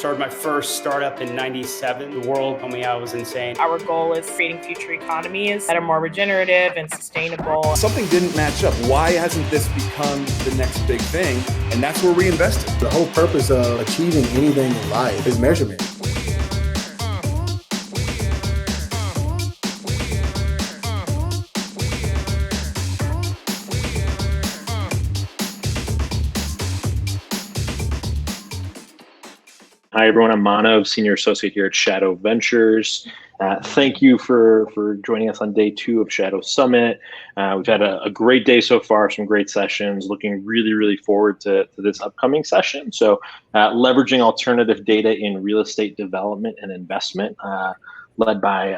Started my first startup in '97. The world told me I was insane. Our goal is creating future economies that are more regenerative and sustainable. Something didn't match up. Why hasn't this become the next big thing? And that's where we invested. The whole purpose of achieving anything in life is measurement. Hi, everyone. I'm Manav, Senior Associate here at Shadow Ventures. Thank you for joining us on day 2 of Shadow Summit. We've had a great day so far, some great sessions, looking really forward to this upcoming session. So leveraging alternative data in real estate development and investment, led by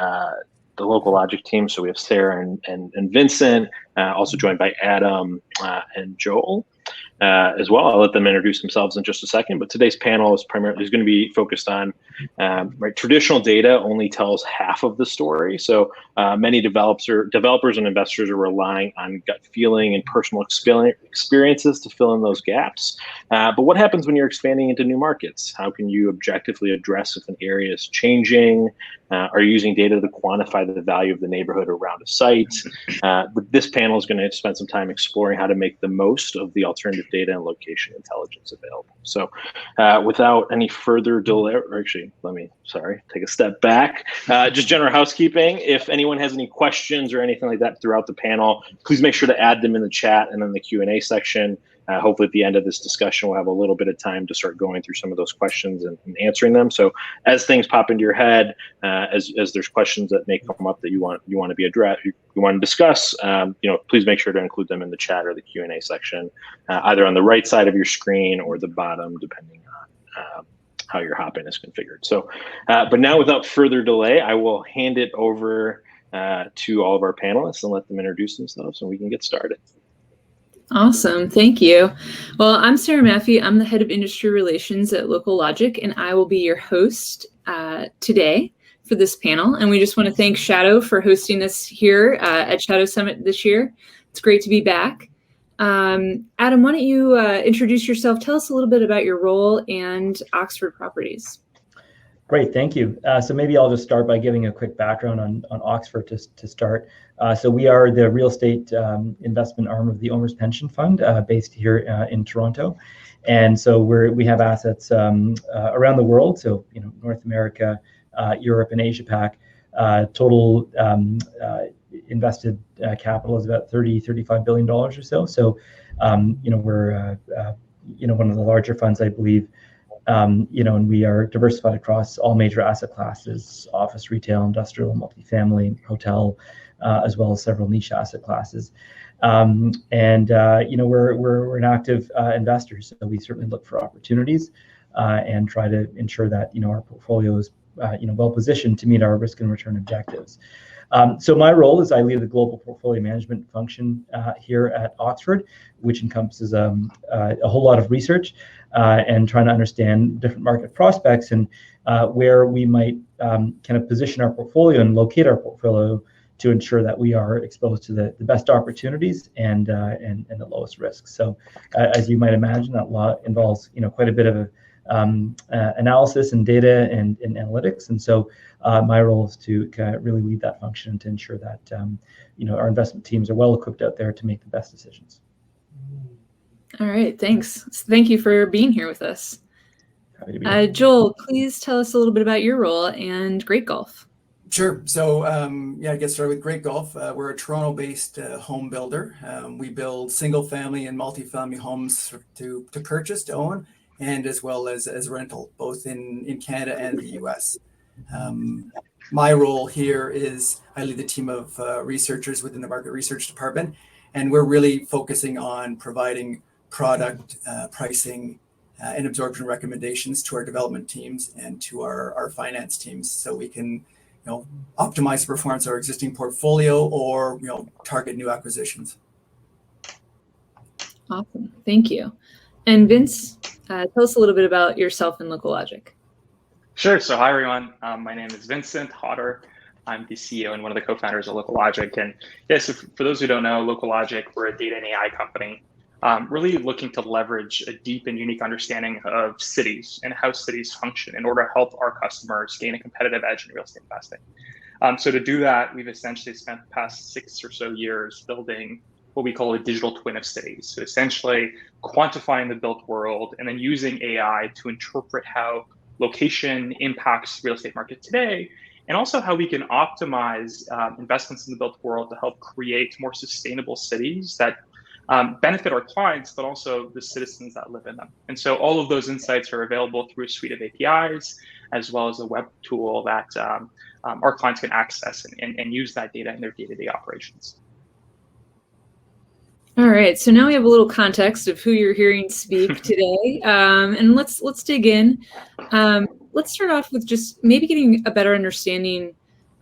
the Local Logic team. So we have Sara and Vincent, also joined by Adam and Joel. As well. I'll let them introduce themselves in just a second, but today's panel is going to be focused on traditional data only tells half of the story. So many developers and investors are relying on gut feeling and personal experiences to fill in those gaps. But what happens when you're expanding into new markets? How can you objectively address if an area is changing? Are you using data to quantify the value of the neighborhood around a site? This panel is going to spend some time exploring how to make the most of the alternative data and location intelligence available. So without any further delay, or actually, take a step back. Just general housekeeping. If anyone has any questions or anything like that throughout the panel, please make sure to add them in the chat and in the Q&A section. Hopefully at the end of this discussion, we'll have a little bit of time to start going through some of those questions and answering them. So as things pop into your head, as there's questions that may come up that you want to be addressed, you want to discuss, please make sure to include them in the chat or the Q&A section, either on the right side of your screen or the bottom, depending on how your hop-in is configured. So, but now without further delay, I will hand it over to all of our panelists and let them introduce themselves and we can get started. Awesome. Thank you. Well, I'm Sara Maffey. I'm the head of industry relations at Local Logic, and I will be your host today for this panel. And we just want to thank Shadow for hosting us here at Shadow Summit this year. It's great to be back. Adam, why don't you introduce yourself? Tell us a little bit about your role and Oxford Properties. Great, thank you. So maybe I'll just start by giving a quick background on Oxford to start. So we are the real estate investment arm of the Owners Pension Fund based here in Toronto. And so we have assets around the world, so North America, Europe, and Asia Pac. Total invested capital is about $35 billion or so. So we're one of the larger funds, I believe. And we are diversified across all major asset classes: office, retail, industrial, multifamily, hotel, as well as several niche asset classes. We're an active investor, so we certainly look for opportunities and try to ensure that our portfolio is well positioned to meet our risk and return objectives. So my role is I lead the global portfolio management function here at Oxford, which encompasses a whole lot of research and trying to understand different market prospects and where we might kind of position our portfolio and locate our portfolio to ensure that we are exposed to the best opportunities and the lowest risks. So as you might imagine, that law involves quite a bit of analysis and data and analytics. And so my role is to really lead that function to ensure that our investment teams are well equipped out there to make the best decisions. All right, thanks. Thank you for being here with us. Happy to be here. Joel, please tell us a little bit about your role and Great Golf. Sure. So I get started with Great Golf. We're a Toronto-based home builder. We build single-family and multifamily homes to purchase, to own, and as well as rental, both in Canada and the US. My role here is I lead the team of researchers within the market research department, and we're really focusing on providing product pricing and absorption recommendations to our development teams and to our finance teams, so we can optimize the performance of our existing portfolio or target new acquisitions. Awesome, thank you. And Vince, tell us a little bit about yourself and Local Logic. Sure. So hi, everyone. My name is Vincent Hodder. I'm the CEO and one of the co-founders of Local Logic. And yes, for those who don't know, Local Logic, we're a data and AI company. really looking to leverage a deep and unique understanding of cities and how cities function in order to help our customers gain a competitive edge in real estate investing. So to do that, we've essentially spent the past 6 or so years building what we call a digital twin of cities. So essentially quantifying the built world and then using AI to interpret how location impacts the real estate market today, and also how we can optimize investments in the built world to help create more sustainable cities that benefit our clients, but also the citizens that live in them. And so all of those insights are available through a suite of APIs, as well as a web tool that our clients can access and use that data in their day-to-day operations. All right, so now we have a little context of who you're hearing speak today, and let's dig in. Let's start off with just maybe getting a better understanding.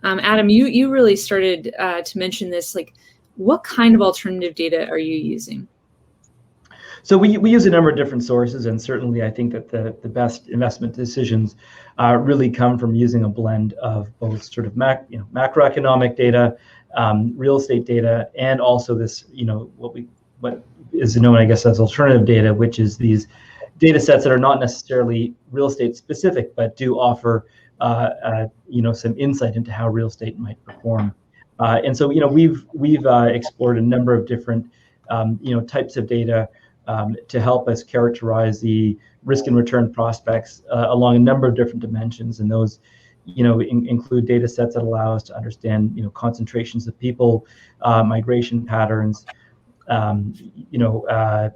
Adam, you really started to mention this, like, what kind of alternative data are you using? So we use a number of different sources, and certainly I think that the best investment decisions really come from using a blend of both sort of macroeconomic data, real estate data, and also this, what is known, I guess, as alternative data, which is these data sets that are not necessarily real estate specific, but do offer some insight into how real estate might perform. And so we've explored a number of different types of data to help us characterize the risk and return prospects along a number of different dimensions, and those include data sets that allow us to understand concentrations of people, migration patterns, the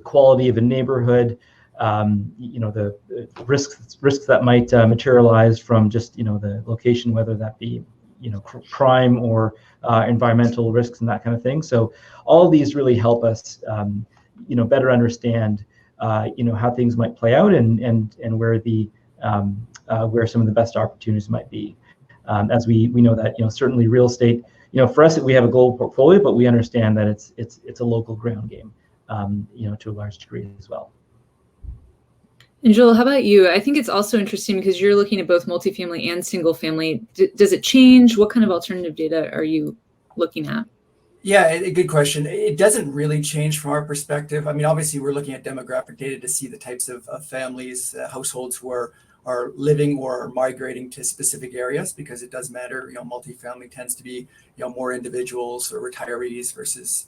quality of a neighborhood, the risks that might materialize from just the location, whether that be crime or environmental risks and that kind of thing. So all of these really help us better understand how things might play out and where the where some of the best opportunities might be. As we know that certainly real estate, for us we have a global portfolio, but we understand that it's a local ground game, to a large degree as well. And Joel, how about you? I think it's also interesting because you're looking at both multifamily and single family. Does it change? What kind of alternative data are you looking at? Yeah, a good question. It doesn't really change from our perspective. I mean, obviously, we're looking at demographic data to see the types of families, households who are living or are migrating to specific areas, because it does matter. Multifamily tends to be more individuals or retirees versus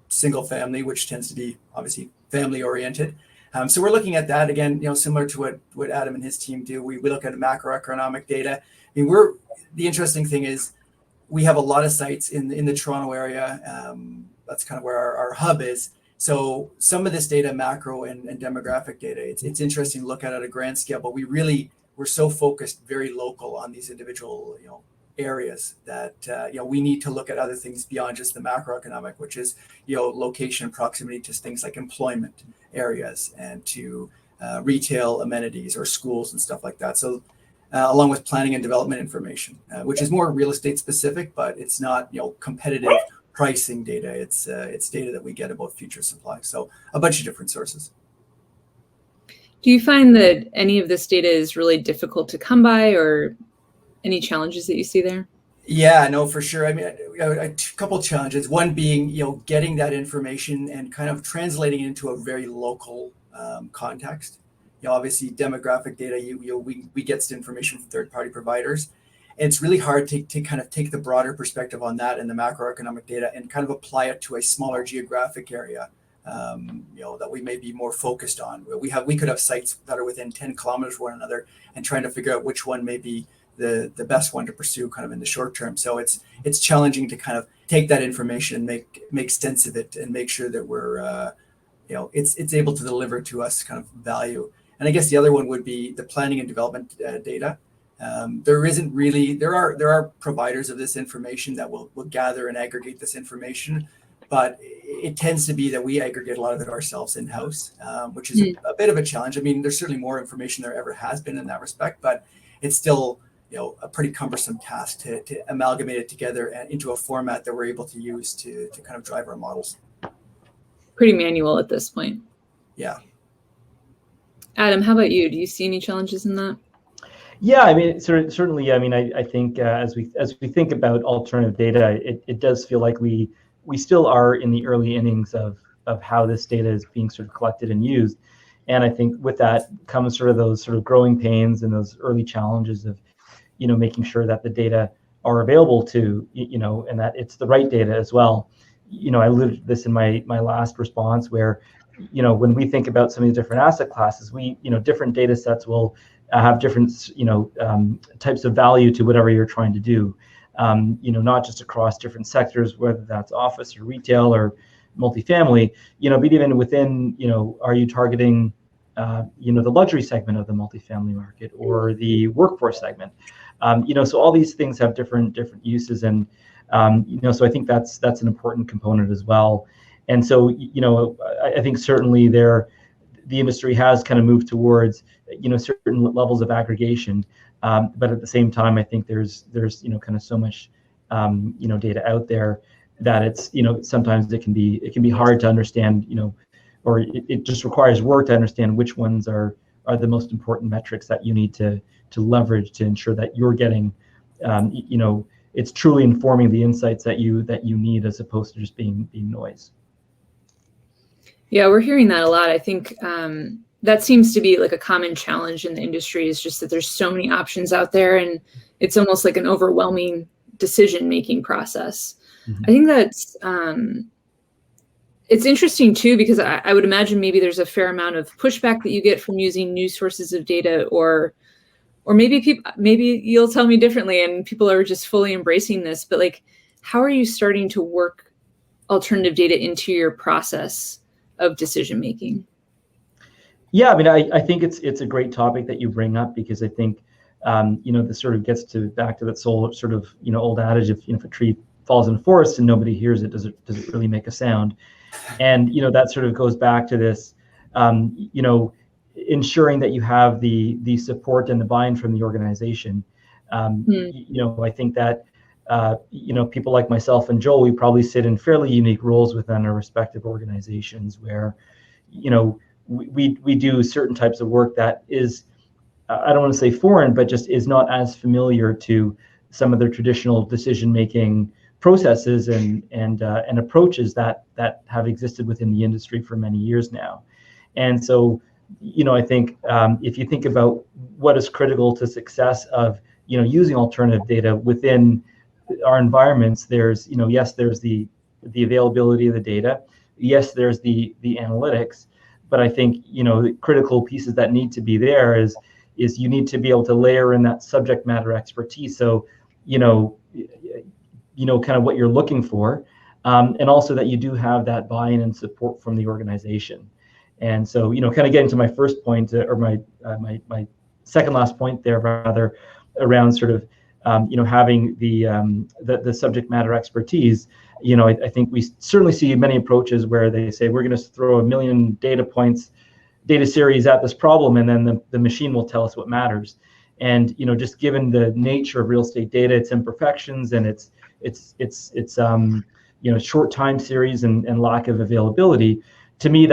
single family, which tends to be obviously family oriented. So we're looking at that again, similar to what Adam and his team do. We look at macroeconomic data. I mean, the interesting thing is we have a lot of sites in the Toronto area. That's kind of where our hub is. So some of this data, macro and demographic data, it's interesting to look at a grand scale, but we're so focused very local on these individual areas that we need to look at other things beyond just the macroeconomic, which is location, proximity to things like employment areas and to retail amenities or schools and stuff like that. So along with planning and development information, which is more real estate specific, but it's not competitive pricing data. It's data that we get about future supply. So a bunch of different sources. Do you find that any of this data is really difficult to come by, or any challenges that you see there? Yeah, no, for sure. I mean, a couple of challenges. One being, getting that information and kind of translating it into a very local context. Obviously, demographic data, we get information from third-party providers. And it's really hard to kind of take the broader perspective on that and the macroeconomic data and kind of apply it to a smaller geographic area, that we may be more focused on. We could have sites that are within 10 kilometers of one another, and trying to figure out which one may be the best one to pursue kind of in the short term. So it's challenging to kind of take that information and make sense of it and make sure that we're it's able to deliver to us kind of value. And I guess the other one would be the planning and development data. There are providers of this information that will gather and aggregate this information, but it tends to be that we aggregate a lot of it ourselves in-house, which is a bit of a challenge. I mean, there's certainly more information there ever has been in that respect, but it's still a pretty cumbersome task to amalgamate it together and into a format that we're able to use to kind of drive our models. Pretty manual at this point. Yeah. Adam, how about you? Do you see any challenges in that? Yeah, I mean, certainly. I mean, I think as we think about alternative data, it does feel like we still are in the early innings of how this data is being sort of collected and used. And I think with that comes sort of those sort of growing pains and those early challenges of, making sure that the data are available to, and that it's the right data as well. I alluded to this in my last response where, when we think about some of the different asset classes, different data sets will have different, types of value to whatever you're trying to do. Not just across different sectors, whether that's office or retail or multifamily, but even within, are you targeting, the luxury segment of the multifamily market or the workforce segment? So all these things have different uses, and so I think that's an important component as well. And so I think certainly the industry has kind of moved towards certain levels of aggregation, but at the same time I think there's kind of so much data out there that it's sometimes it can be hard to understand, or it just requires work to understand which ones are the most important metrics that you need to leverage to ensure that you're getting it's truly informing the insights that you need, as opposed to just being noise. Yeah, we're hearing that a lot. I think that seems to be like a common challenge in the industry, is just that there's so many options out there, and it's almost like an overwhelming decision-making process. Mm-hmm. I think that's it's interesting too, because I would imagine maybe there's a fair amount of pushback that you get from using new sources of data, or maybe you'll tell me differently and people are just fully embracing this, but like, how are you starting to work alternative data into your process of decision making? Yeah, I mean, I think it's a great topic that you bring up, because I think this sort of gets back to that sort of old adage of if a tree falls in the forest and nobody hears it, does it really make a sound? And that sort of goes back to this ensuring that you have the support and the buy-in from the organization. I think that people like myself and Joel, we probably sit in fairly unique roles within our respective organizations, where we do certain types of work that is, I don't want to say foreign, but just is not as familiar to some of the traditional decision-making processes and approaches that have existed within the industry for many years now. And so, I think if you think about what is critical to success of using alternative data within our environments, there's yes, there's the availability of the data, yes, there's the analytics, but I think the critical pieces that need to be there is you need to be able to layer in that subject matter expertise. So kind of what you're looking for, and also that you do have that buy-in and support from the organization. And so, kind of getting to my first point, or my second last point there, rather, around sort of, having the subject matter expertise. I think we certainly see many approaches where they say we're going to throw 1 million data series at this problem, and then the machine will tell us what matters. And just given the nature of real estate data, its imperfections and its short time series and lack of availability, to me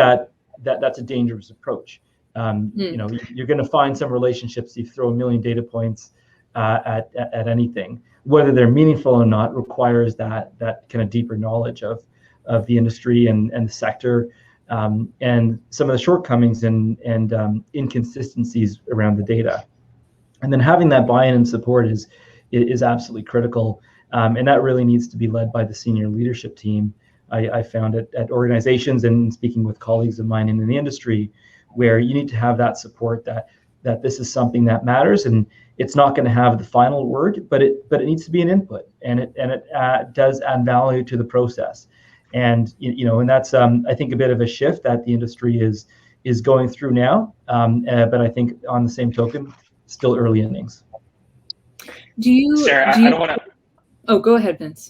that's a dangerous approach. You're going to find some relationships. You throw 1 million data points at anything, whether they're meaningful or not, requires that kind of deeper knowledge of the industry and the sector, and some of the shortcomings and inconsistencies around the data. And then having that buy-in and support is absolutely critical, and that really needs to be led by the senior leadership team. I found it at organizations and speaking with colleagues of mine in the industry, where you need to have that support that this is something that matters, and it's not going to have the final word, but it needs to be an input, and it does add value to the process. And and that's I think a bit of a shift that the industry is going through now, but I think on the same token, still early innings. Sarah, I don't want to. Oh, go ahead, Vince.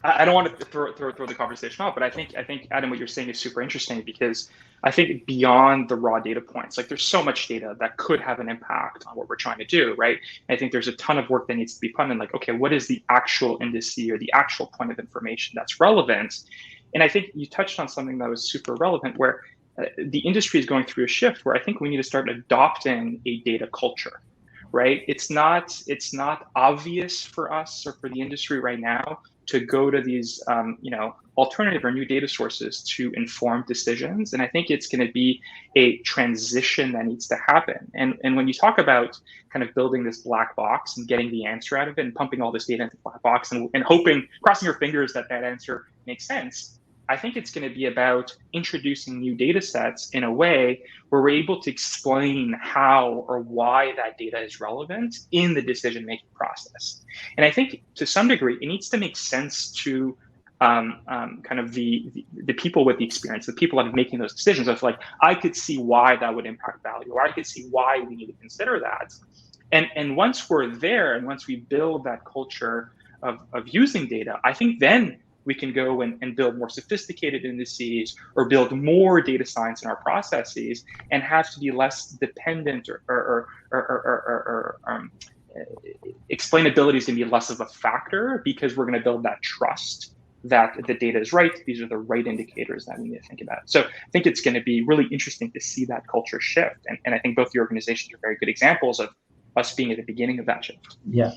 I don't want to throw the conversation off, but I think Adam, what you're saying is super interesting, because I think beyond the raw data points, like there's so much data that could have an impact on what we're trying to do, right? And I think there's a ton of work that needs to be put in, like, okay, what is the actual indice or the actual point of information that's relevant? And I think you touched on something that was super relevant, where the industry is going through a shift where I think we need to start adopting a data culture, right? It's not obvious for us or for the industry right now to go to these, alternative or new data sources to inform decisions. And I think it's going to be a transition that needs to happen. And when you talk about kind of building this black box and getting the answer out of it and pumping all this data into the black box and hoping, crossing your fingers that answer makes sense, I think it's going to be about introducing new data sets in a way where we're able to explain how or why that data is relevant in the decision-making process. And I think to some degree, it needs to make sense to kind of the people with the experience, the people that are making those decisions. Of like, I could see why that would impact value, or I could see why we need to consider that. And once we're there, and once we build that culture of using data, I think then we can go and build more sophisticated indices or build more data science in our processes and have to be less dependent or explainability is going to be less of a factor, because we're going to build that trust that the data is right. These are the right indicators that we need to think about. So I think it's going to be really interesting to see that culture shift. And I think both the organizations are very good examples of us being at the beginning of that shift. Yeah.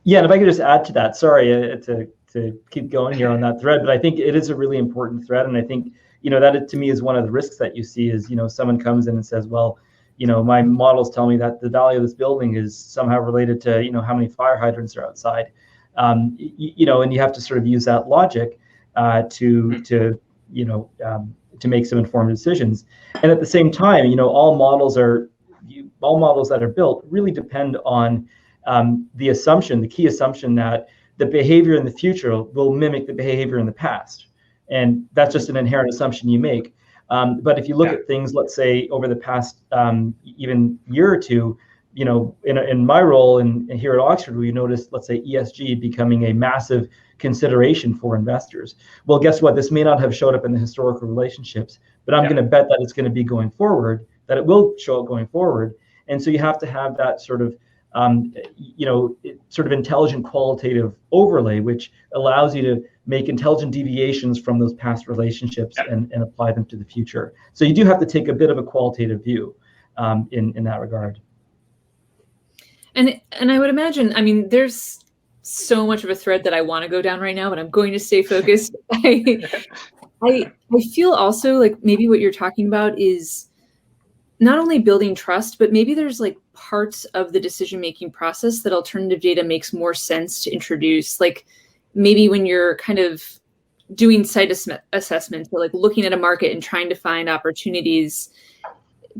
And if I could just add to that, sorry to keep going here on that thread, but I think it is a really important thread. And I think, that to me is one of the risks that you see is, someone comes in and says, well, my models tell me that the value of this building is somehow related to, how many fire hydrants are outside. And you have to sort of use that logic to make some informed decisions. And at the same time, all models that are built really depend on the key assumption that the behavior in the future will mimic the behavior in the past. And that's just an inherent assumption you make. But if you look at things, let's say over the past even year or two, in my role and here at Oxford, we noticed, let's say, ESG becoming a massive consideration for investors. Well, guess what? This may not have showed up in the historical relationships, but I'm going to bet that it's going to be going forward, that it will show up going forward. And so you have to have that sort of, intelligent qualitative overlay, which allows you to make intelligent deviations from those past relationships and apply them to the future. So you do have to take a bit of a qualitative view in that regard. And I would imagine, there's so much of a thread that I want to go down right now, but I'm going to stay focused. I feel also like maybe what you're talking about is not only building trust, but maybe there's like parts of the decision-making process that alternative data makes more sense to introduce. Like maybe when you're kind of doing site assessments or like looking at a market and trying to find opportunities,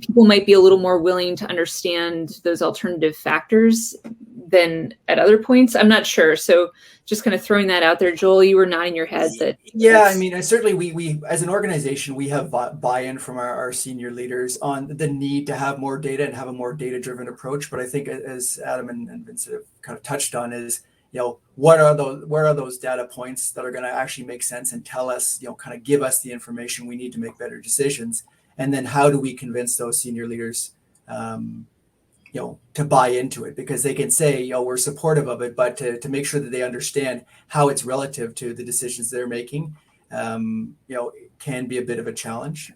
people might be a little more willing to understand those alternative factors than at other points. I'm not sure. So just kind of throwing that out there. Joel, you were nodding your head that. Yeah, certainly we as an organization, we have buy-in from our senior leaders on the need to have more data and have a more data-driven approach. But I think as Adam and Vincent have kind of touched on is, where are those data points that are going to actually make sense and tell us, kind of give us the information we need to make better decisions. And then how do we convince those senior leaders, to buy into it? Because they can say, we're supportive of it, but to make sure that they understand how it's relative to the decisions they're making, can be a bit of a challenge.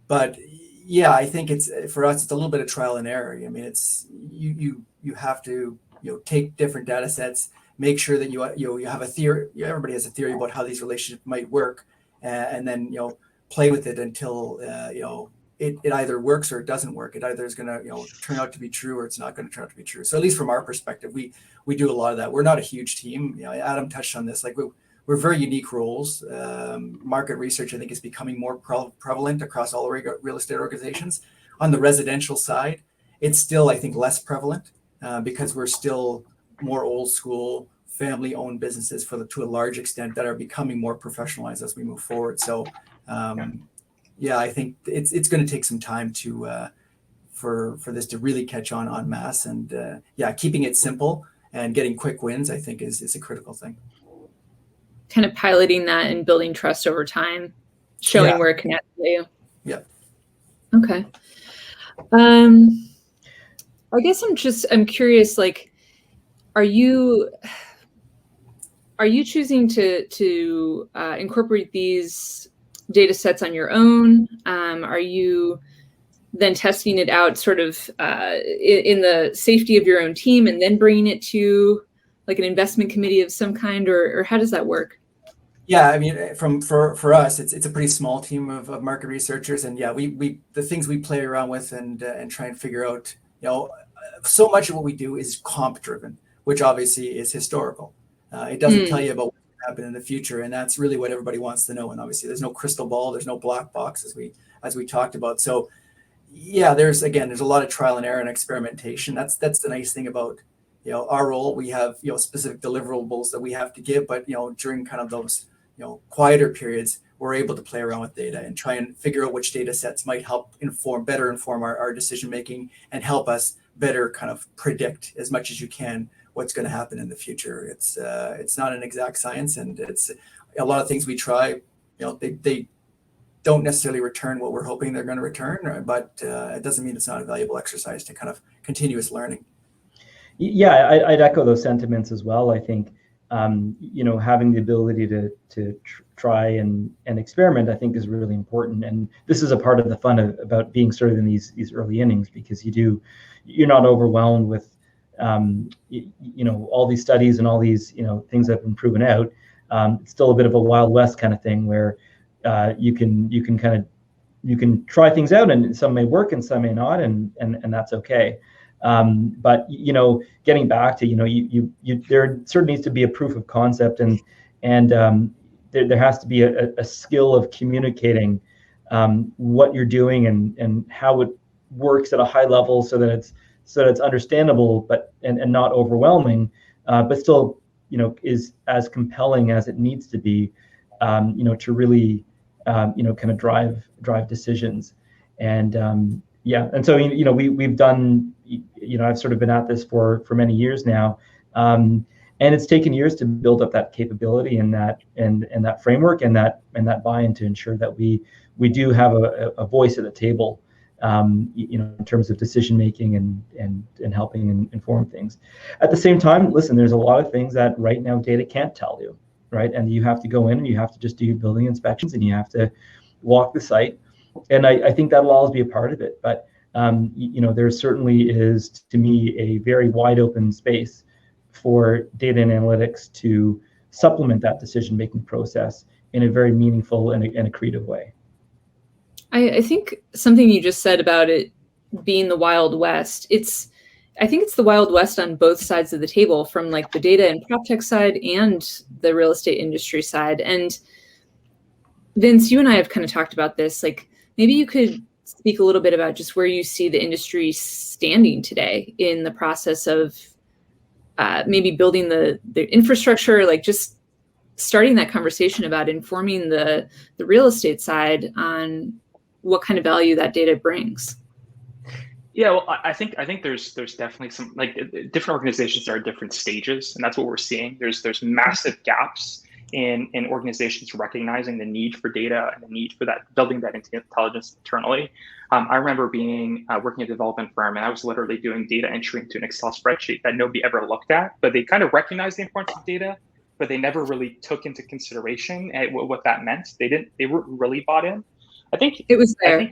But yeah, I think for us, it's a little bit of trial and error. It's you have to take different data sets, make sure that you have a theory. Everybody has a theory about how these relationships might work, and then play with it until it either works or it doesn't work. It either is going to turn out to be true or it's not going to turn out to be true. So at least from our perspective, we do a lot of that. We're not a huge team. Adam touched on this. Like we're very unique roles. Market research, I think, is becoming more prevalent across all real estate organizations. On the residential side, it's still, I think, less prevalent because we're still more old school, family-owned businesses to a large extent that are becoming more professionalized as we move forward. So. I think it's going to take some time for this to really catch on en masse, and keeping it simple and getting quick wins, I think, is a critical thing. Kind of piloting that and building trust over time, showing where it can add value. Yeah. Okay. I guess I'm curious. Like, are you choosing to incorporate these data sets on your own? Are you then testing it out sort of in the safety of your own team and then bringing it to like an investment committee of some kind, or how does that work? Yeah, I mean, for us, it's a pretty small team of market researchers, and yeah, we the things we play around with and try and figure out, so much of what we do is comp driven, which obviously is historical. It doesn't tell you about what will happen in the future, and that's really what everybody wants to know. And obviously, there's no crystal ball, there's no black box, as we talked about. So yeah, there's a lot of trial and error and experimentation. That's the nice thing about our role. We have specific deliverables that we have to give, but during kind of those quieter periods, we're able to play around with data and try and figure out which data sets might help better inform our decision making and help us better kind of predict as much as you can what's going to happen in the future. It's not an exact science, and it's a lot of things we try. They don't necessarily return what we're hoping they're going to return, but it doesn't mean it's not a valuable exercise to kind of continuous learning. Yeah, I'd echo those sentiments as well. I think having the ability to try and experiment, I think, is really important. And this is a part of the fun about being sort of in these early innings, because you're not overwhelmed with all these studies and all these things that have been proven out. It's still a bit of a Wild West kind of thing where you can try things out, and some may work and some may not, and that's okay. But getting back to there certainly needs to be a proof of concept, and there has to be a skill of communicating what you're doing and how it works at a high level, so that it's understandable, but and not overwhelming, but still is as compelling as it needs to be, to really kind of drive decisions. And and so we've done. I've sort of been at this for many years now, and it's taken years to build up that capability and that framework and that buy-in to ensure that we do have a voice at the table, in terms of decision making and helping inform things. At the same time, listen, there's a lot of things that right now data can't tell you, right? And you have to go in and you have to just do your building inspections and you have to walk the site, and I think that'll always be a part of it, but. There certainly is, to me, a very wide open space for data and analytics to supplement that decision-making process in a very meaningful and a creative way. I think something you just said about it being the Wild West, I think it's the Wild West on both sides of the table, from like the data and prop tech side and the real estate industry side. And Vince, you and I have kind of talked about this, like maybe you could speak a little bit about just where you see the industry standing today in the process of maybe building the infrastructure, like just starting that conversation about informing the real estate side on what kind of value that data brings. Yeah, well, I think there's definitely some, like, different organizations are at different stages, and that's what we're seeing. There's massive gaps in organizations recognizing the need for data and the need for that, building that intelligence internally. I remember working at a development firm, and I was literally doing data entry into an Excel spreadsheet that nobody ever looked at, but they kind of recognized the importance of data, but they never really took into consideration what that meant. They weren't really bought in. I think it was there.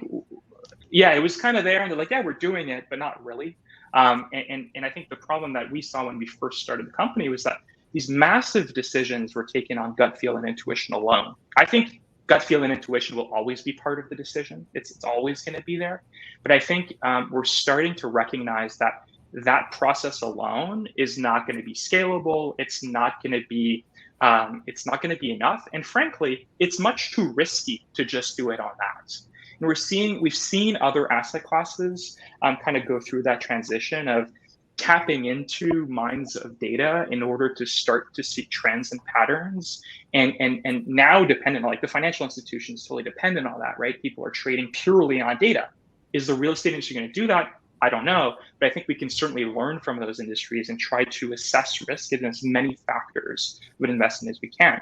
Yeah, it was kind of there, and they're like, yeah, we're doing it, but not really. And I think the problem that we saw when we first started the company was that these massive decisions were taken on gut feel and intuition alone. I think gut feel and intuition will always be part of the decision. It's always going to be there. But I think we're starting to recognize that process alone is not going to be scalable. It's not going to be enough. And frankly, it's much too risky to just do it on that. And we've seen other asset classes kind of go through that transition of tapping into mines of data in order to start to see trends and patterns. And now dependent, like the financial institutions totally dependent on that, right? People are trading purely on data. Is the real estate industry going to do that? I don't know, but I think we can certainly learn from those industries and try to assess risk in as many factors of an investment as we can.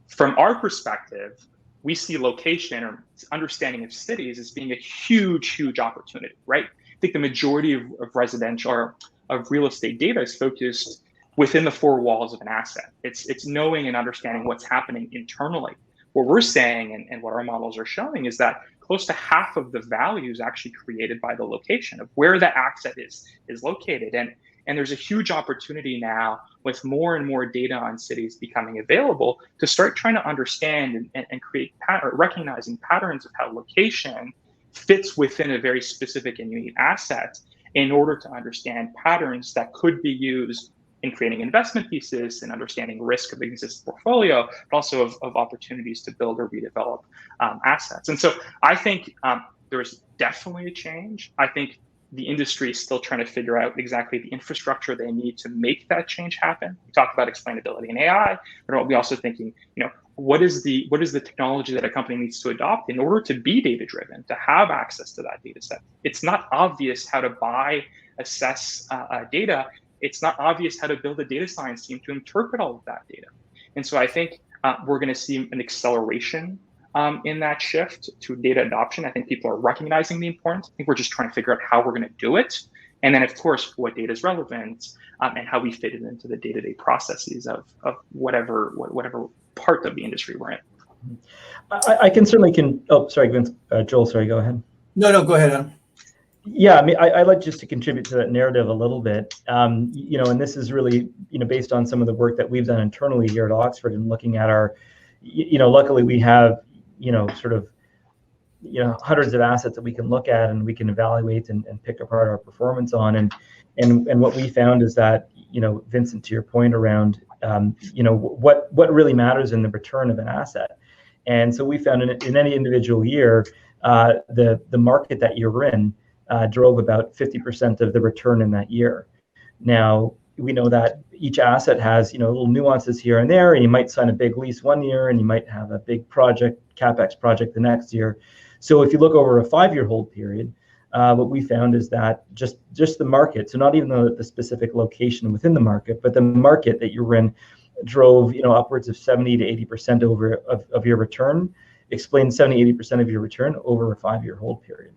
From our perspective, we see location or understanding of cities as being a huge, huge opportunity, right? I think the majority of residential or of real estate data is focused within the four walls of an asset. It's knowing and understanding what's happening internally. What we're saying and what our models are showing is that close to half of the value is actually created by the location of where that asset is located. And there's a huge opportunity now with more and more data on cities becoming available to start trying to understand and create recognizing patterns of how location fits within a very specific and unique asset in order to understand patterns that could be used in creating investment thesis and understanding risk of the existing portfolio, but also of opportunities to build or redevelop assets. And so I think there's definitely a change. I think the industry is still trying to figure out exactly the infrastructure they need to make that change happen. We talk about explainability in AI, but we're also thinking, what is the technology that a company needs to adopt in order to be data-driven, to have access to that data set? It's not obvious how to buy, assess data. It's not obvious how to build a data science team to interpret all of that data. And so I think we're going to see an acceleration in that shift to data adoption. I think people are recognizing the importance. I think we're just trying to figure out how we're going to do it. And then, of course, what data is relevant and how we fit it into the day-to-day processes of whatever part of the industry we're in. I can certainly oh, sorry, Vince, Joel, sorry, go ahead. No, go ahead, Adam. Yeah, I mean, I'd like just to contribute to that narrative a little bit. And this is really, based on some of the work that we've done internally here at Oxford and looking at our, luckily we have, hundreds of assets that we can look at and we can evaluate and pick apart our performance on. And what we found is that, Vincent, to your point around, what really matters in the return of an asset. And so we found in any individual year, the market that you're in drove about 50% of the return in that year. Now, we know that each asset has, little nuances here and there, and you might sign a big lease one year and you might have a big project, CapEx project the next year. So if you look over a 5-year hold period, what we found is that just the market, so not even the specific location within the market, but the market that you're in drove, upwards of 70 to 80% of your return, explained 70, 80% of your return over a 5-year hold period.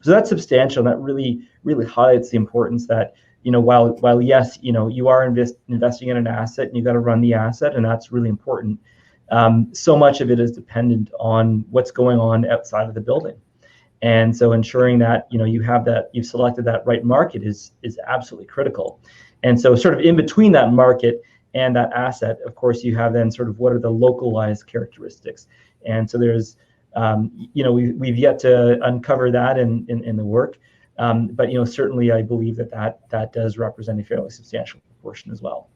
So that's substantial. And that really, really highlights the importance that, while yes, you are investing in an asset and you got to run the asset, and that's really important. So much of it is dependent on what's going on outside of the building. And so ensuring that, you've selected that right market is absolutely critical. And so sort of in between that market and that asset, of course, you have then sort of what are the localized characteristics. And so there's, we've yet to uncover that in the work. But, certainly I believe that does represent a fairly substantial proportion as well.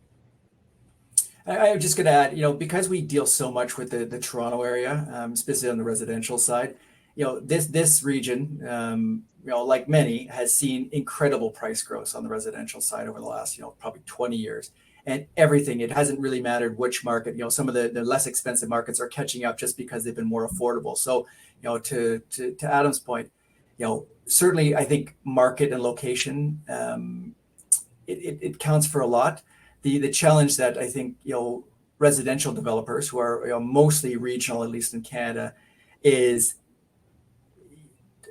I'm just going to add, because we deal so much with the Toronto area, especially on the residential side, this region, like many, has seen incredible price growth on the residential side over the last, probably 20 years. And everything, it hasn't really mattered which market, some of the less expensive markets are catching up just because they've been more affordable. So, to Adam's point, certainly I think market and location, it counts for a lot. The challenge that I think, residential developers who are mostly regional, at least in Canada, is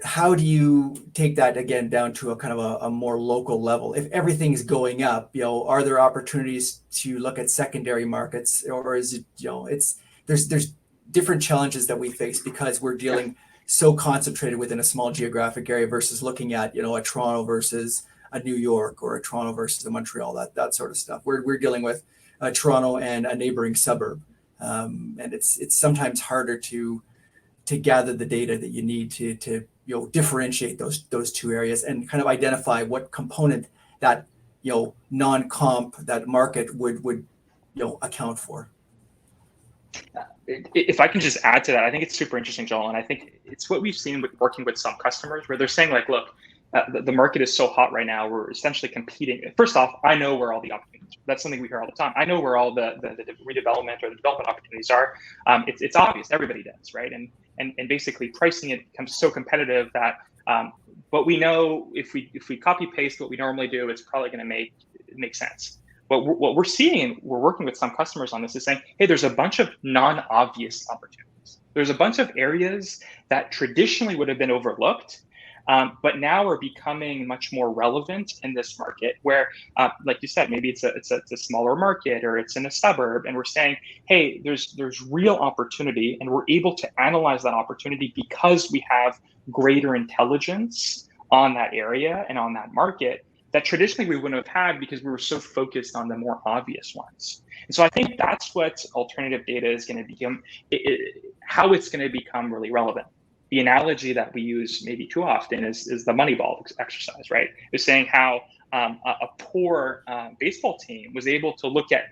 how do you take that again down to a kind of a more local level? If everything is going up, are there opportunities to look at secondary markets, or is it, there's different challenges that we face because we're dealing so concentrated within a small geographic area versus looking at, a Toronto versus a New York or a Toronto versus a Montreal, that sort of stuff. We're dealing with Toronto and a neighboring suburb, and it's sometimes harder to gather the data that you need to differentiate those two areas and kind of identify what component that non-comp, that market would account for. If I can just add to that, I think it's super interesting, Joel, and I think it's what we've seen with working with some customers where they're saying like, look, the market is so hot right now, we're essentially competing. First off, I know where all the opportunities are. That's something we hear all the time. I know where all the redevelopment or the development opportunities are. It's obvious, everybody does, right? And basically pricing it becomes so competitive that, but we know if we copy paste what we normally do, it's probably going to make sense. But what we're seeing, we're working with some customers on this, is saying, hey, there's a bunch of non-obvious opportunities. There's a bunch of areas that traditionally would have been overlooked, but now are becoming much more relevant in this market where, like you said, maybe it's a smaller market or it's in a suburb, and we're saying, hey, there's real opportunity, and we're able to analyze that opportunity because we have greater intelligence on that area and on that market. that traditionally we wouldn't have had because we were so focused on the more obvious ones. And so I think that's what alternative data is going to become, how it's going to become really relevant. The analogy that we use maybe too often is the Moneyball exercise, right? It's saying how a poor baseball team was able to look at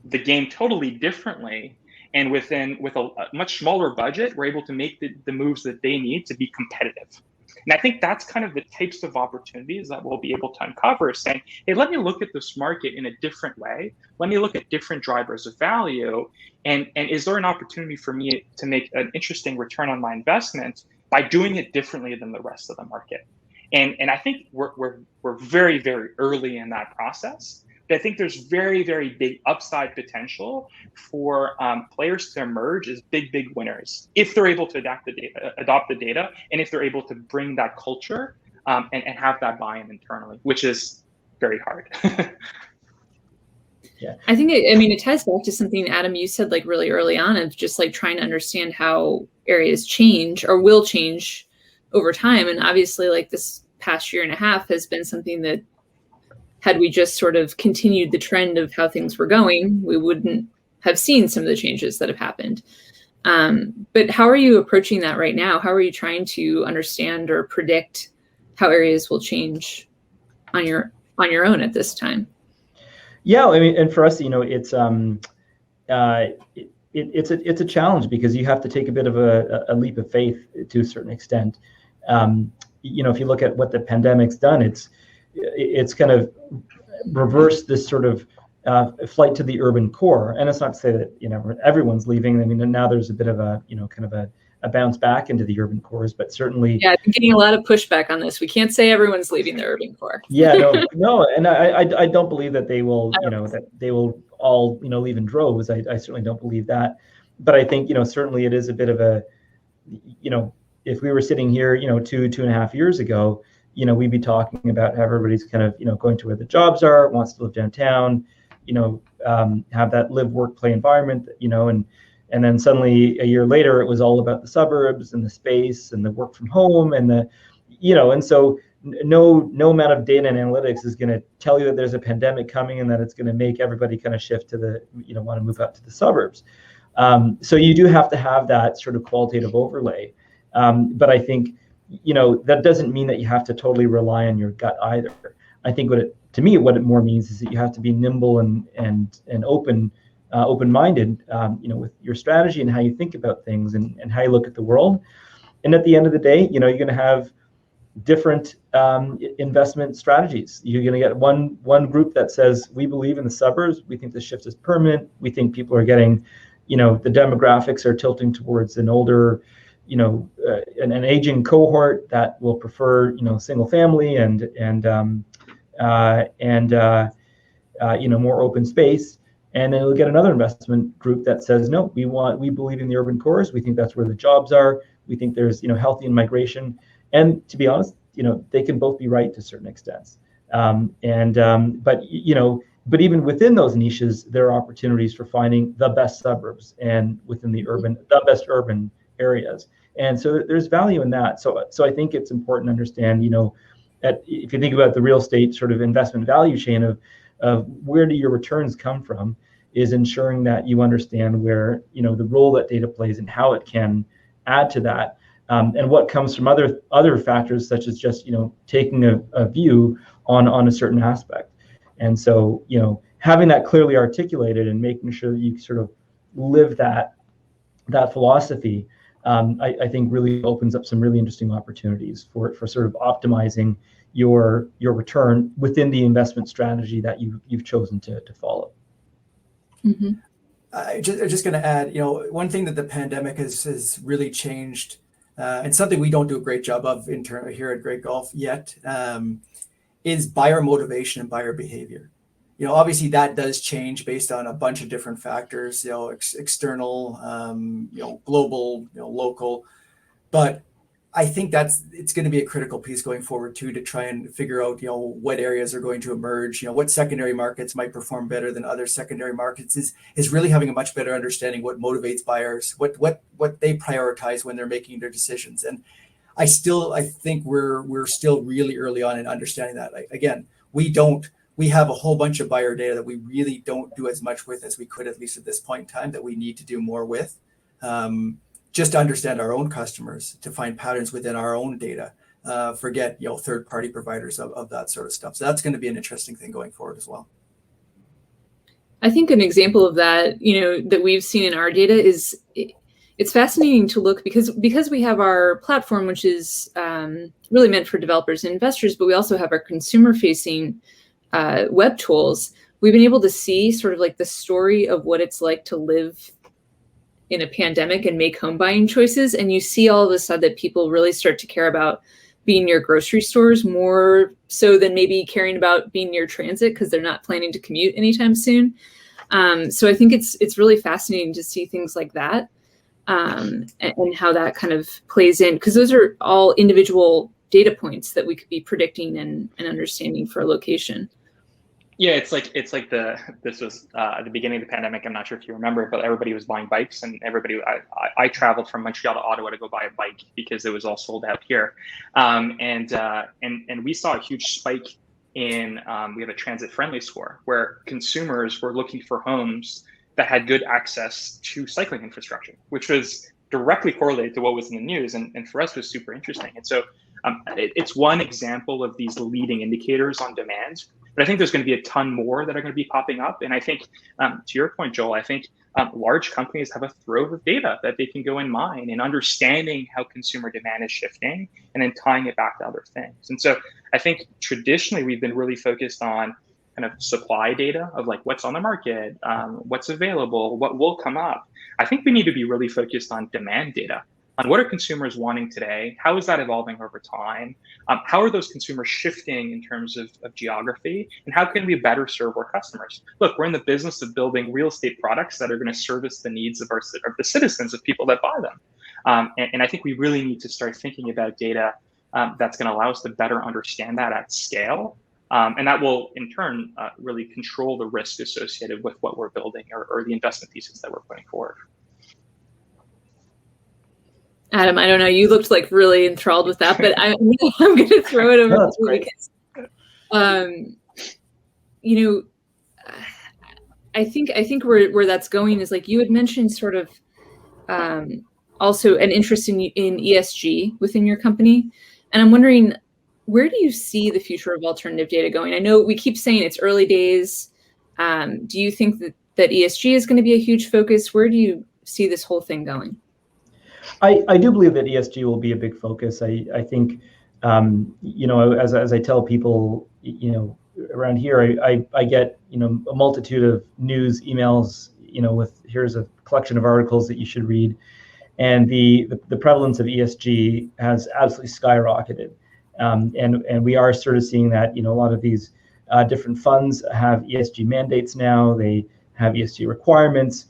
the game totally differently, and with a much smaller budget, we're able to make the moves that they need to be competitive. And I think that's kind of the types of opportunities that we'll be able to uncover, saying, hey, let me look at this market in a different way. Let me look at different drivers of value. And is there an opportunity for me to make an interesting return on my investment by doing it differently than the rest of the market? And I think we're very, very early in that process. But I think there's very, very big upside potential for players to emerge as big, big winners if they're able to adopt the data, and if they're able to bring that culture and have that buy-in internally, which is very hard. Yeah, I think it ties back to something, Adam, you said like really early on, of just like trying to understand how areas change or will change over time. And obviously, like this past year and a half has been something that, had we just sort of continued the trend of how things were going, we wouldn't have seen some of the changes that have happened. But how are you approaching that right now? How are you trying to understand or predict how areas will change on your own at this time? Yeah, I mean, and for us, it's it's a challenge because you have to take a bit of a leap of faith to a certain extent. If you look at what the pandemic's done, it's kind of reversed this sort of flight to the urban core. And it's not to say that everyone's leaving. I mean, now there's a bit of a kind of a bounce back into the urban cores, but certainly. Yeah, I've been getting a lot of pushback on this. We can't say everyone's leaving the urban core. Yeah, no, and I don't believe that they will, that they will all leave in droves. I certainly don't believe that, but I think certainly it is a bit of a, if we were sitting here 2.5 years ago, we'd be talking about how everybody's kind of going to where the jobs are, wants to live downtown, have that live, work, play environment, and then suddenly a year later, it was all about the suburbs and the space and the work from home and and so no amount of data and analytics is going to tell you that there's a pandemic coming and that it's going to make everybody kind of shift to the, want to move out to the suburbs. So you do have to have that sort of qualitative overlay. But I think, that doesn't mean that you have to totally rely on your gut either. I think what it more means is that you have to be nimble and open-minded, with your strategy and how you think about things and how you look at the world. And at the end of the day, you're going to have different investment strategies. You're going to get one group that says, we believe in the suburbs. We think the shift is permanent. We think people are getting, the demographics are tilting towards an older, an aging cohort that will prefer, single family and more open space. And then we'll get another investment group that says, no, we believe in the urban cores. We think that's where the jobs are. We think there's, healthy migration. And to be honest, they can both be right to certain extents. But even within those niches, there are opportunities for finding the best suburbs and within the best urban areas. And so there's value in that. So I think it's important to understand, if you think about the real estate sort of investment value chain of where do your returns come from, is ensuring that you understand where, the role that data plays and how it can add to that. And what comes from other factors, such as just, taking a view on a certain aspect. And so, having that clearly articulated and making sure that you sort of live that philosophy, I think really opens up some really interesting opportunities for sort of optimizing your return within the investment strategy that you've chosen to follow. Mm-hmm. I'm just going to add, one thing that the pandemic has really changed, and something we don't do a great job of here at Great Golf yet, is buyer motivation and buyer behavior. Obviously that does change based on a bunch of different factors, external, global, local, but I think it's going to be a critical piece going forward too, to try and figure out, what areas are going to emerge, what secondary markets might perform better than other secondary markets, is really having a much better understanding what motivates buyers, what they prioritize when they're making their decisions. And I think we're still really early on in understanding that. Again, we have a whole bunch of buyer data that we really don't do as much with as we could, at least at this point in time, that we need to do more with, just to understand our own customers, to find patterns within our own data. Forget, third-party providers of that sort of stuff. So that's going to be an interesting thing going forward as well. I think an example of that, that we've seen in our data is it's fascinating to look because we have our platform, which is really meant for developers and investors, but we also have our consumer-facing web tools. We've been able to see sort of like the story of what it's like to live in a pandemic and make home buying choices. And you see all of a sudden that people really start to care about being near grocery stores more so than maybe caring about being near transit because they're not planning to commute anytime soon. So I think it's really fascinating to see things like that and how that kind of plays in, because those are all individual data points that we could be predicting and understanding for a location. Yeah, it's like this was at the beginning of the pandemic. I'm not sure if you remember, but everybody was buying bikes, and I traveled from Montreal to Ottawa to go buy a bike because it was all sold out here, and we saw a huge spike in we have a transit friendly score where consumers were looking for homes that had good access to cycling infrastructure, which was directly correlated to what was in the news, and for us was super interesting. And so it's one example of these leading indicators on demand. But I think there's going to be a ton more that are going to be popping up. And I think, to your point, Joel, I think large companies have a trove of data that they can go and mine, and understanding how consumer demand is shifting and then tying it back to other things. And so I think traditionally we've been really focused on kind of supply data of like what's on the market, what's available, what will come up. I think we need to be really focused on demand data, on what are consumers wanting today? How is that evolving over time? How are those consumers shifting in terms of geography? And how can we better serve our customers? Look, we're in the business of building real estate products that are going to service the needs of the citizens, of people that buy them. And I think we really need to start thinking about data that's going to allow us to better understand that at scale. And that will, in turn, really control the risk associated with what we're building or the investment thesis that we're putting forward. Adam, I don't know. You looked like really enthralled with that, but I'm going to throw it over to you because, I think where that's going is like you had mentioned sort of also an interest in ESG within your company, and I'm wondering, where do you see the future of alternative data going? I know we keep saying it's early days. Do you think that ESG is going to be a huge focus? Where do you see this whole thing going? I do believe that ESG will be a big focus. I think, as I tell people, around here, I get, a multitude of news emails, with here's a collection of articles that you should read. And the prevalence of ESG has absolutely skyrocketed. And we are sort of seeing that, a lot of these different funds have ESG mandates now. They have ESG requirements.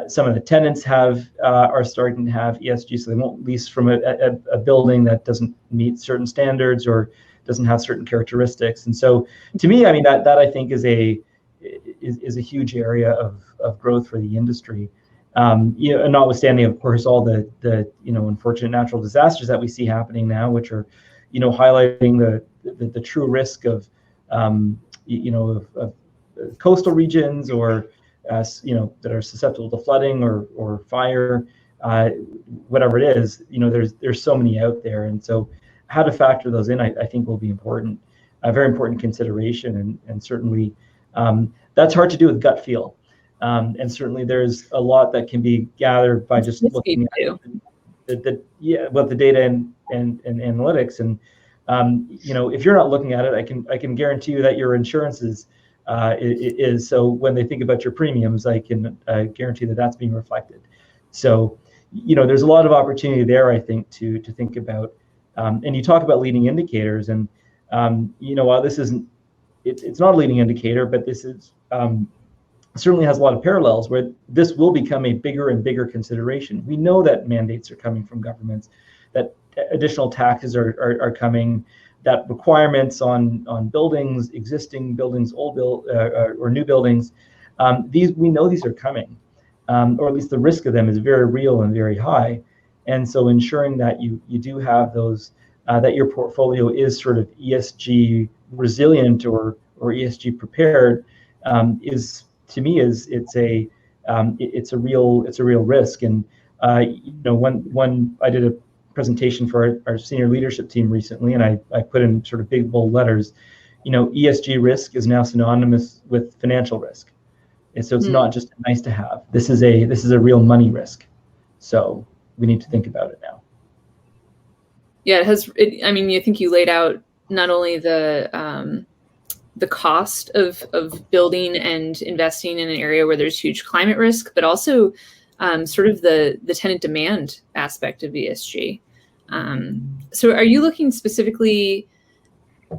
Some of the tenants are starting to have ESG, so they won't lease from a building that doesn't meet certain standards or doesn't have certain characteristics. And so, to me, I mean that I think is a huge area of growth for the industry. And notwithstanding, of course, all the unfortunate natural disasters that we see happening now, which are highlighting the true risk of coastal regions or that are susceptible to flooding or fire, whatever it is. There's so many out there, and so how to factor those in, I think, will be important, a very important consideration, and certainly that's hard to do with gut feel, and certainly there's a lot that can be gathered by just looking at the data and analytics, and if you're not looking at it, I can guarantee you that your insurance is so when they think about your premiums, I can guarantee that that's being reflected. So there's a lot of opportunity there, I think, to think about. And you talk about leading indicators, and while this isn't, it's not a leading indicator, but this is certainly has a lot of parallels where this will become a bigger and bigger consideration. We know that mandates are coming from governments, that additional taxes are coming, that requirements on buildings, existing buildings, or new buildings, we know these are coming, or at least the risk of them is very real and very high. And so ensuring that you do have those that your portfolio is sort of ESG resilient or ESG prepared, is to me it's a real risk. And when I did a presentation for our senior leadership team recently, and I put in sort of big bold letters, ESG risk is now synonymous with financial risk. And so it's not just nice to have. This is a real money risk. So we need to think about it now. Yeah, I mean, I think you laid out not only the cost of building and investing in an area where there's huge climate risk, but also sort of the tenant demand aspect of ESG. So are you looking specifically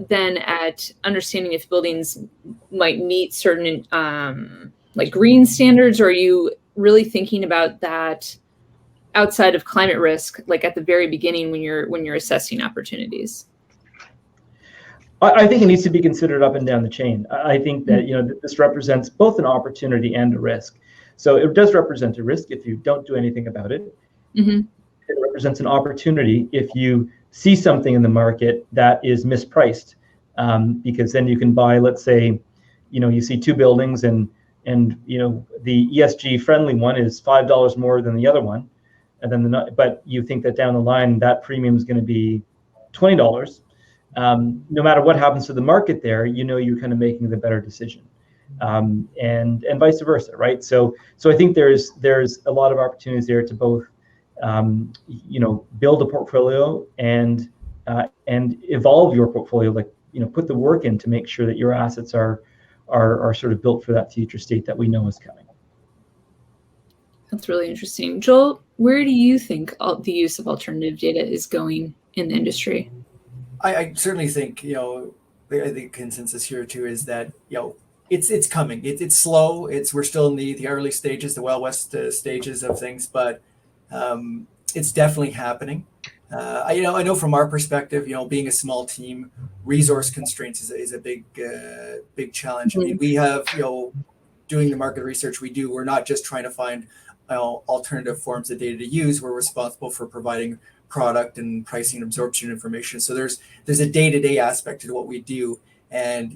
then at understanding if buildings might meet certain like green standards, or are you really thinking about that outside of climate risk, like at the very beginning when you're assessing opportunities? I think it needs to be considered up and down the chain. I think that this represents both an opportunity and a risk. So it does represent a risk if you don't do anything about it. Mm-hmm. It represents an opportunity if you see something in the market that is mispriced, because then you can buy, let's say, you see two buildings and the ESG friendly one is $5 more than the other one, and then but you think that down the line that premium is going to be $20. No matter what happens to the market there, you're kind of making the better decision, and vice versa, right? So I think there's a lot of opportunities there to both build a portfolio and evolve your portfolio, like put the work in to make sure that your assets are sort of built for that future state that we know is coming. That's really interesting. Joel, where do you think the use of alternative data is going in the industry? I certainly think, I think consensus here too is that, it's coming. It's slow. We're still in the early stages, the Wild West stages of things, but it's definitely happening. I know from our perspective, being a small team, resource constraints is a big challenge. I mean, we have, doing the market research we do, we're not just trying to find alternative forms of data to use. We're responsible for providing product and pricing and absorption information. So there's a day-to-day aspect to what we do, and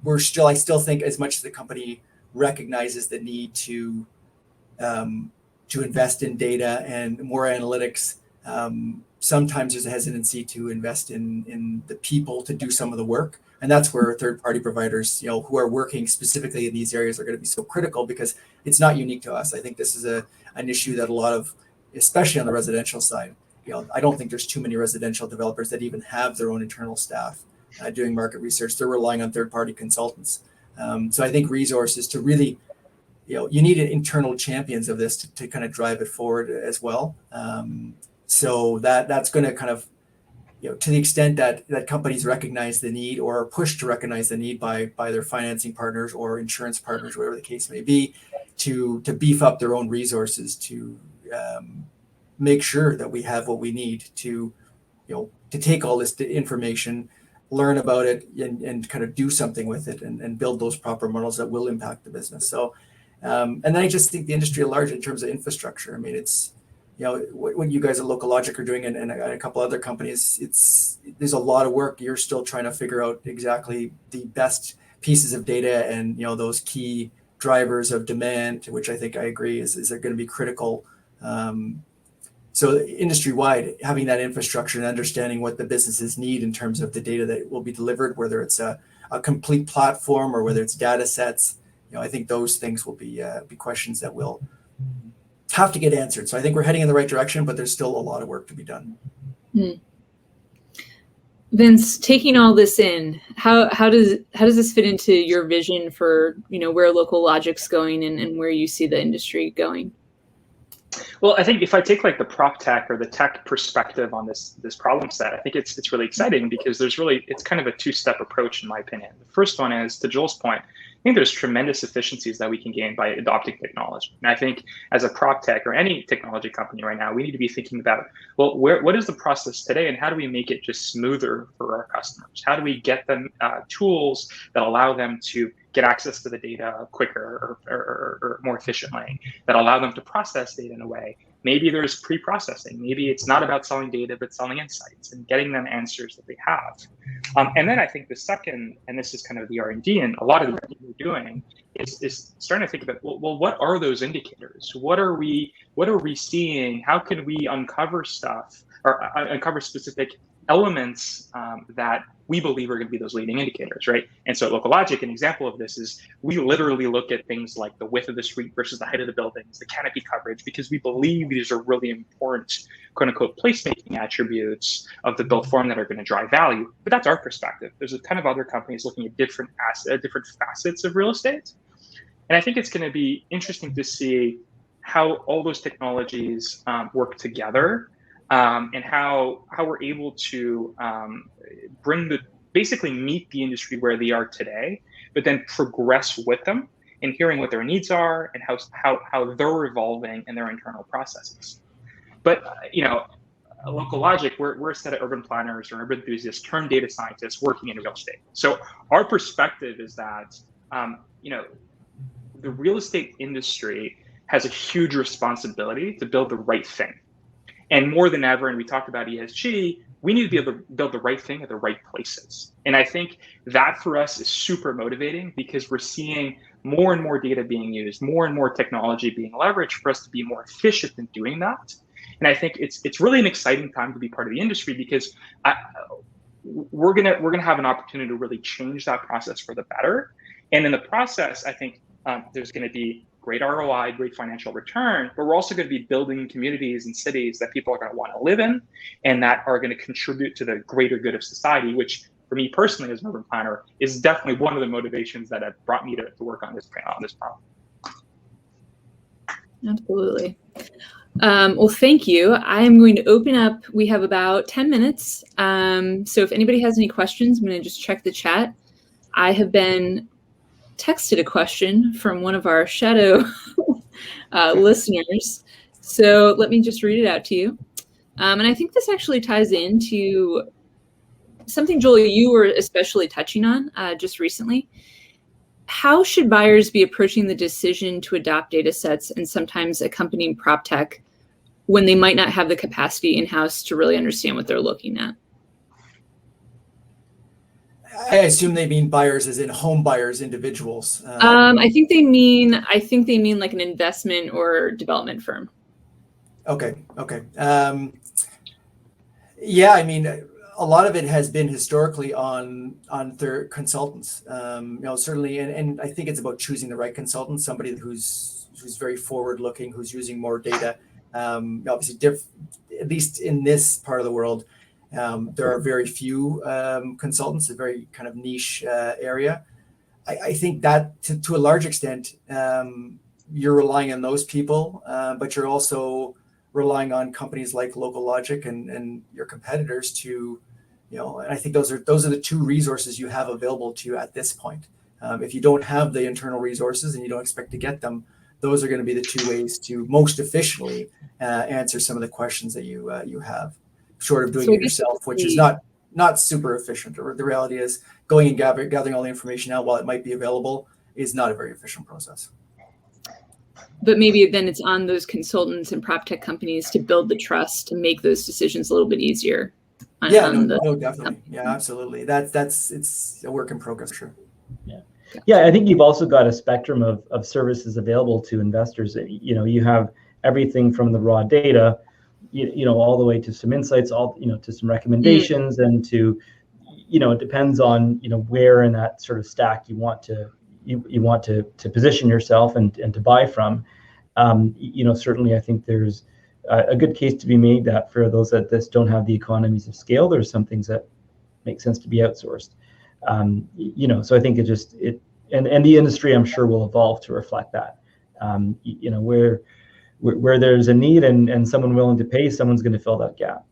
I still think, as much as the company recognizes the need to invest in data and more analytics, sometimes there's a hesitancy to invest in the people to do some of the work. And that's where third-party providers, who are working specifically in these areas, are going to be so critical, because it's not unique to us. I think this is an issue that a lot of, especially on the residential side, I don't think there's too many residential developers that even have their own internal staff doing market research. They're relying on third-party consultants. So I think resources to really, you need internal champions of this to kind of drive it forward as well. So that's going to kind of, to the extent that companies recognize the need or are pushed to recognize the need by their financing partners or insurance partners, whatever the case may be, to beef up their own resources to make sure that we have what we need to take all this information, learn about it, and kind of do something with it, and build those proper models that will impact the business. So, and then I just think the industry at large, in terms of infrastructure, I mean, it's, what you guys at Local Logic are doing, and a couple other companies, there's a lot of work. You're still trying to figure out exactly the best pieces of data and, those key drivers of demand, which I think I agree is going to be critical. So industry-wide, having that infrastructure and understanding what the businesses need in terms of the data that will be delivered, whether it's a complete platform or whether it's data sets, I think those things will be questions that will have to get answered. So I think we're heading in the right direction, but there's still a lot of work to be done. Vince, taking all this in, how does this fit into your vision for where Local Logic's going and where you see the industry going? Well, I think if I take like the prop tech or the tech perspective on this problem set, I think it's really exciting, because it's kind of a two-step approach, in my opinion. The first one is, to Joel's point, I think there's tremendous efficiencies that we can gain by adopting technology. And I think as a prop tech or any technology company right now, we need to be thinking about, well, what is the process today, and how do we make it just smoother for our customers? How do we get them tools that allow them to get access to the data quicker or more efficiently, that allow them to process data in a way Maybe there's pre-processing. Maybe it's not about selling data, but selling insights and getting them answers that they have. And then I think the second, and this is kind of the R&D and a lot of the R&D we're doing, is starting to think about, well, what are those indicators? What are we seeing? How can we uncover stuff or uncover specific elements that we believe are going to be those leading indicators, right? And so at Local Logic, an example of this is we literally look at things like the width of the street versus the height of the buildings, the canopy coverage, because we believe these are really important, quote unquote, placemaking attributes of the built form that are going to drive value. But that's our perspective. There's a ton of other companies looking at different facets of real estate. And I think it's going to be interesting to see how all those technologies work together. And how we're able to basically meet the industry where they are today, but then progress with them and hearing what their needs are and how they're evolving in their internal processes. But Local Logic, we're a set of urban planners or urban enthusiasts turned data scientists working in real estate. So our perspective is that the real estate industry has a huge responsibility to build the right thing. And more than ever, and we talked about ESG, we need to be able to build the right thing at the right places. And I think that for us is super motivating because we're seeing more and more data being used, more and more technology being leveraged for us to be more efficient in doing that. And I think it's really an exciting time to be part of the industry because we're gonna have an opportunity to really change that process for the better. And in the process, I think there's going to be great ROI, great financial return, but we're also going to be building communities and cities that people are going to want to live in and that are going to contribute to the greater good of society, which for me personally as an urban planner is definitely one of the motivations that have brought me to work on this problem. Absolutely. Well, thank you. I'm going to open up. We have about 10 minutes. So if anybody has any questions, I'm going to just check the chat. I have been texted a question from one of our shadow listeners. So let me just read it out to you. And I think this actually ties into something, Julia, you were especially touching on just recently. How should buyers be approaching the decision to adopt data sets and sometimes accompanying prop tech when they might not have the capacity in-house to really understand what they're looking at? I assume they mean buyers as in home buyers, individuals. I think they mean like an investment or development firm. Okay. Yeah, I mean, a lot of it has been historically on their consultants. Certainly, and I think it's about choosing the right consultant, somebody who's very forward-looking, who's using more data. Obviously, at least in this part of the world, there are very few consultants, a very kind of niche area. I think that to a large extent, you're relying on those people, but you're also relying on companies like Local Logic and your competitors to, and I think those are the two resources you have available to you at this point. If you don't have the internal resources and you don't expect to get them, those are going to be the two ways to most efficiently answer some of the questions that you have. Short of doing it yourself, which is not super efficient. Or the reality is going and gathering all the information out while it might be available is not a very efficient process. But maybe then it's on those consultants and prop tech companies to build the trust to make those decisions a little bit easier. Definitely. Yeah, absolutely. It's a work in progress, sure. Yeah, I think you've also got a spectrum of services available to investors. You have everything from the raw data, all the way to some insights, to some recommendations, and to, it depends on, where in that sort of stack you want to position yourself and to buy from. Certainly I think there's a good case to be made that for those that just don't have the economies of scale, there's some things that make sense to be outsourced. So I think and the industry, I'm sure, will evolve to reflect that. Where there's a need and someone willing to pay, someone's going to fill that gap.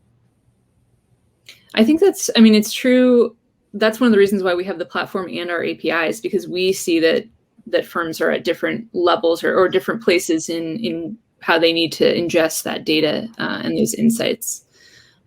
I think it's true. That's one of the reasons why we have the platform and our APIs, because we see that firms are at different levels or different places in how they need to ingest that data and those insights.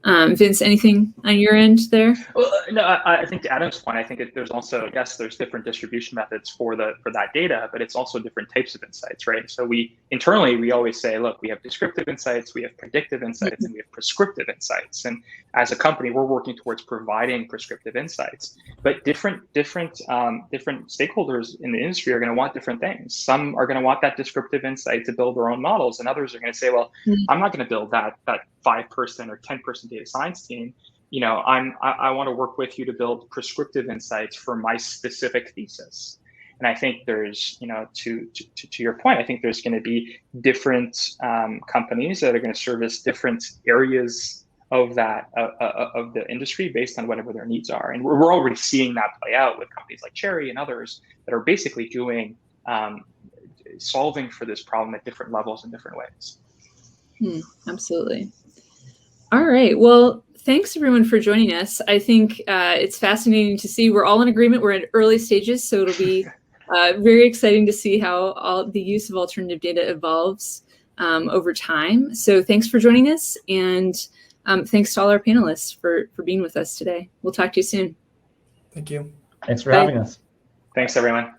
Vince, anything on your end there? Well, no, I think to Adam's point, I think there's also, yes, there's different distribution methods for that data, but it's also different types of insights, right? So internally, we always say, look, we have descriptive insights, we have predictive insights, and we have prescriptive insights. And as a company, we're working towards providing prescriptive insights. But different stakeholders in the industry are going to want different things. Some are going to want that descriptive insight to build their own models, and others are going to say, well, I'm not going to build that 5-person or 10-person data science team. I want to work with you to build prescriptive insights for my specific thesis. And I think there's, to your point, I think there's going to be different companies that are going to service different areas of that of the industry based on whatever their needs are. And we're already seeing that play out with companies like Cherry and others that are basically doing solving for this problem at different levels in different ways. Absolutely. All right. Well, thanks everyone for joining us. I think it's fascinating to see. We're all in agreement. We're in early stages, so it'll be very exciting to see how all the use of alternative data evolves over time. So thanks for joining us, and thanks to all our panelists for being with us today. We'll talk to you soon. Thank you. Thanks for having us. Thanks, everyone.